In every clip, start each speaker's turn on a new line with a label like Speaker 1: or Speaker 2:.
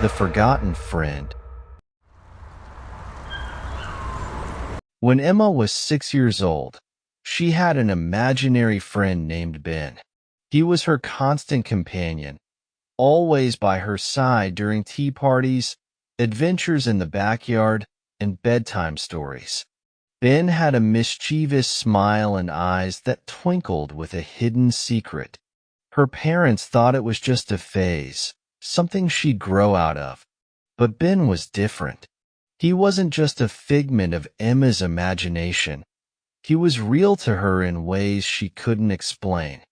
Speaker 1: The Forgotten Friend. When Emma was 6 years old, she had an imaginary friend named Ben. He was her constant companion, always by her side during tea parties, adventures in the backyard, and bedtime stories. Ben had a mischievous smile and eyes that twinkled with a hidden secret. Her parents thought it was just a phase, something she'd grow out of. But Ben was different. He wasn't just a figment of Emma's imagination. He was real to her in ways she couldn't explain.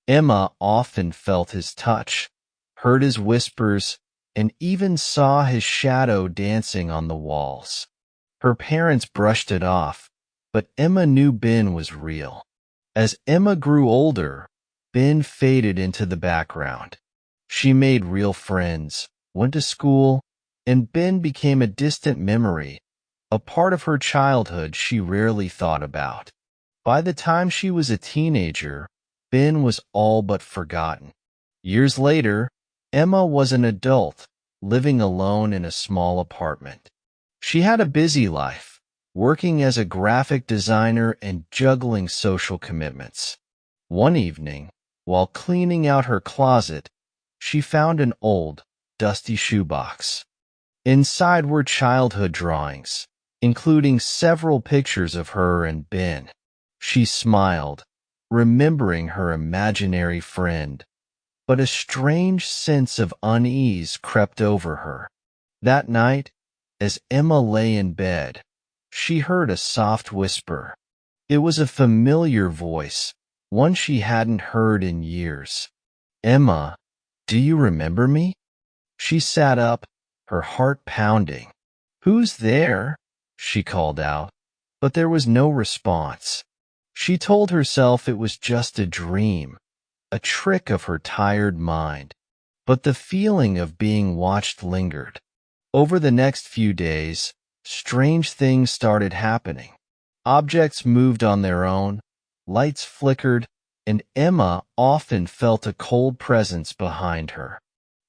Speaker 1: Emma often felt his touch, heard his whispers, and even saw his shadow dancing on the walls. Her parents brushed it off, but Emma knew Ben was real. As Emma grew older, Ben faded into the background. She made real friends, went to school, and Ben became a distant memory, a part of her childhood she rarely thought about. By the time she was a teenager, Ben was all but forgotten. Years later, Emma was an adult, living alone in a small apartment. She had a busy life, working as a graphic designer and juggling social commitments. One evening, while cleaning out her closet, she found an old, dusty shoebox. Inside were childhood drawings, including several pictures of her and Ben. She smiled, remembering her imaginary friend, but a strange sense of unease crept over her. That night, as Emma lay in bed, she heard a soft whisper. It was a familiar voice, one she hadn't heard in years. "Emma, do you remember me?" She sat up, her heart pounding. "Who's there?" she called out, but there was no response. She told herself it was just a dream, a trick of her tired mind. But the feeling of being watched lingered. Over the next few days, strange things started happening. Objects moved on their own, lights flickered, and Emma often felt a cold presence behind her.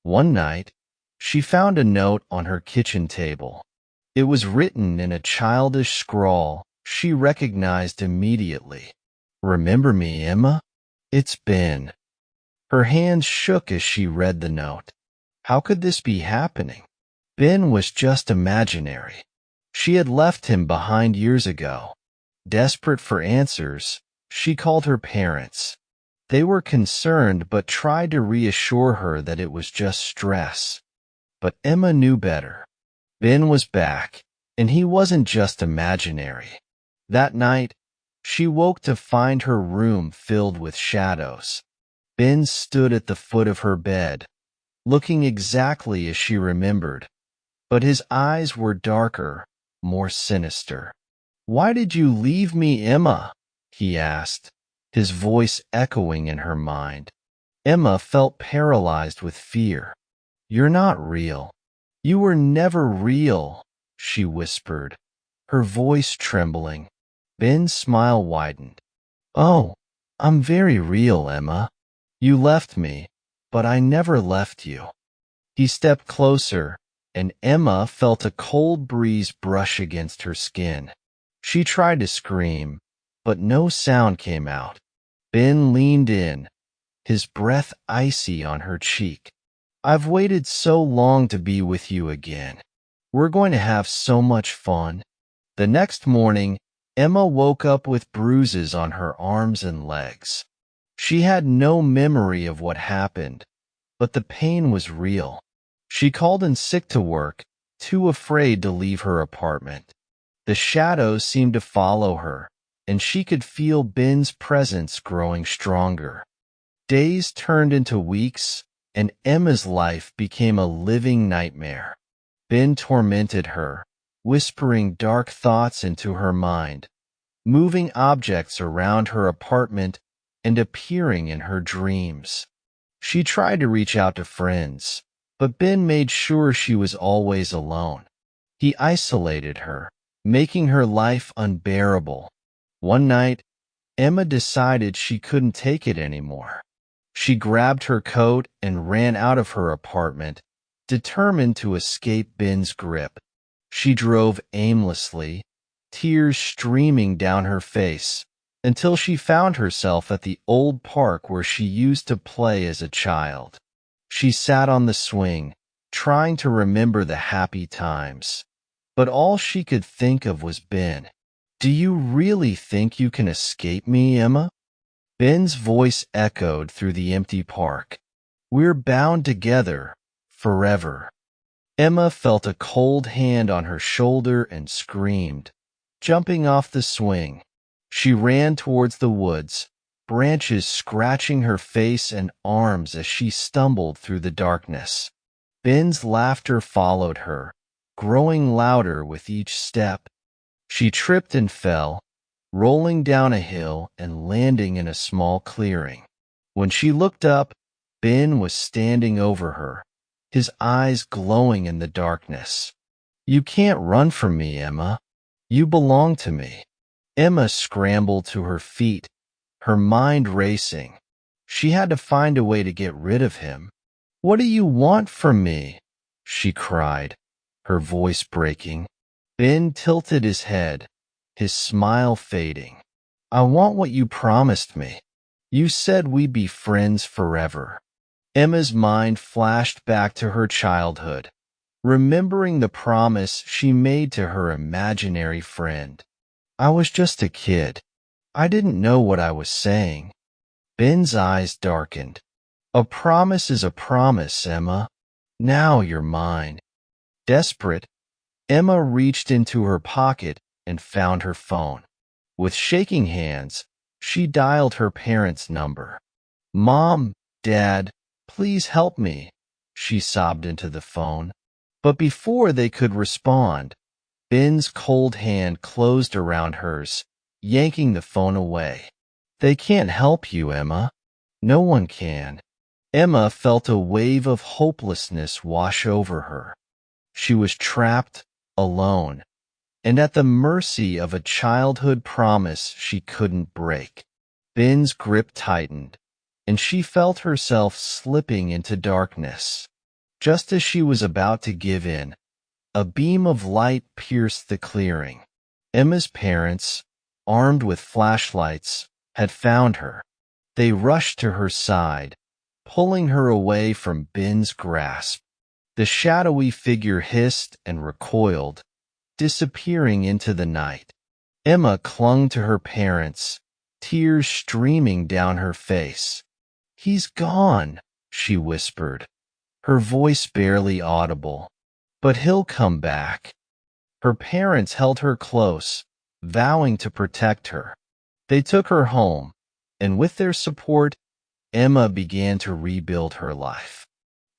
Speaker 1: One night, she found a note on her kitchen table. It was written in a childish scrawl she recognized immediately. "Remember me, Emma? It's Ben." Her hands shook as she read the note. How could this be happening? Ben was just imaginary. She had left him behind years ago. Desperate for answers, she called her parents. They were concerned but tried to reassure her that it was just stress. But Emma knew better. Ben was back, and he wasn't just imaginary. That night, she woke to find her room filled with shadows. Ben stood at the foot of her bed, looking exactly as she remembered, but his eyes were darker, more sinister. "Why did you leave me, Emma?" he asked, his voice echoing in her mind. Emma felt paralyzed with fear. "You're not real. You were never real," she whispered, her voice trembling. Ben's smile widened. "Oh, I'm very real, Emma. You left me, but I never left you." He stepped closer, and Emma felt a cold breeze brush against her skin. She tried to scream, but no sound came out. Ben leaned in, his breath icy on her cheek. "I've waited so long to be with you again. We're going to have so much fun." The next morning, Emma woke up with bruises on her arms and legs. She had no memory of what happened, but the pain was real. She called in sick to work, too afraid to leave her apartment. The shadows seemed to follow her, and she could feel Ben's presence growing stronger. Days turned into weeks, and Emma's life became a living nightmare. Ben tormented her, whispering dark thoughts into her mind, moving objects around her apartment and appearing in her dreams. She tried to reach out to friends, but Ben made sure she was always alone. He isolated her, making her life unbearable. One night, Emma decided she couldn't take it anymore. She grabbed her coat and ran out of her apartment, determined to escape Ben's grip. She drove aimlessly, tears streaming down her face, until she found herself at the old park where she used to play as a child. She sat on the swing, trying to remember the happy times. But all she could think of was Ben. "Do you really think you can escape me, Emma?" Ben's voice echoed through the empty park. "We're bound together, forever." Emma felt a cold hand on her shoulder and screamed, jumping off the swing. She ran towards the woods, branches scratching her face and arms as she stumbled through the darkness. Ben's laughter followed her, growing louder with each step. She tripped and fell, rolling down a hill and landing in a small clearing. When she looked up, Ben was standing over her, his eyes glowing in the darkness. "You can't run from me, Emma. You belong to me." Emma scrambled to her feet, her mind racing. She had to find a way to get rid of him. "What do you want from me?" she cried, her voice breaking. Ben tilted his head, his smile fading. "I want what you promised me. You said we'd be friends forever." Emma's mind flashed back to her childhood, remembering the promise she made to her imaginary friend. "I was just a kid. I didn't know what I was saying." Ben's eyes darkened. "A promise is a promise, Emma. Now you're mine." Desperate, Emma reached into her pocket and found her phone. With shaking hands, she dialed her parents' number. "Mom, Dad, please help me," she sobbed into the phone. But before they could respond, Ben's cold hand closed around hers, yanking the phone away. "They can't help you, Emma. No one can." Emma felt a wave of hopelessness wash over her. She was trapped, alone, and at the mercy of a childhood promise she couldn't break. Ben's grip tightened, and she felt herself slipping into darkness. Just as she was about to give in, a beam of light pierced the clearing. Emma's parents, armed with flashlights, had found her. They rushed to her side, pulling her away from Ben's grasp. The shadowy figure hissed and recoiled, disappearing into the night. Emma clung to her parents, tears streaming down her face. "He's gone," she whispered, her voice barely audible. "But he'll come back." Her parents held her close, vowing to protect her. They took her home, and with their support, Emma began to rebuild her life.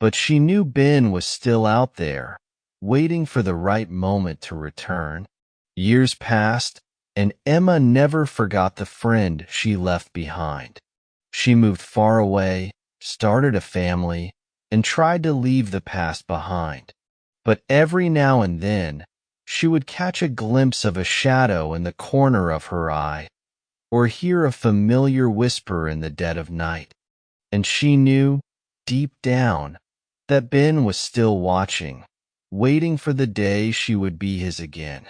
Speaker 1: But she knew Ben was still out there, waiting for the right moment to return. Years passed, and Emma never forgot the friend she left behind. She moved far away, started a family, and tried to leave the past behind. But every now and then, she would catch a glimpse of a shadow in the corner of her eye, or hear a familiar whisper in the dead of night. And she knew, deep down, that Ben was still watching, waiting for the day she would be his again.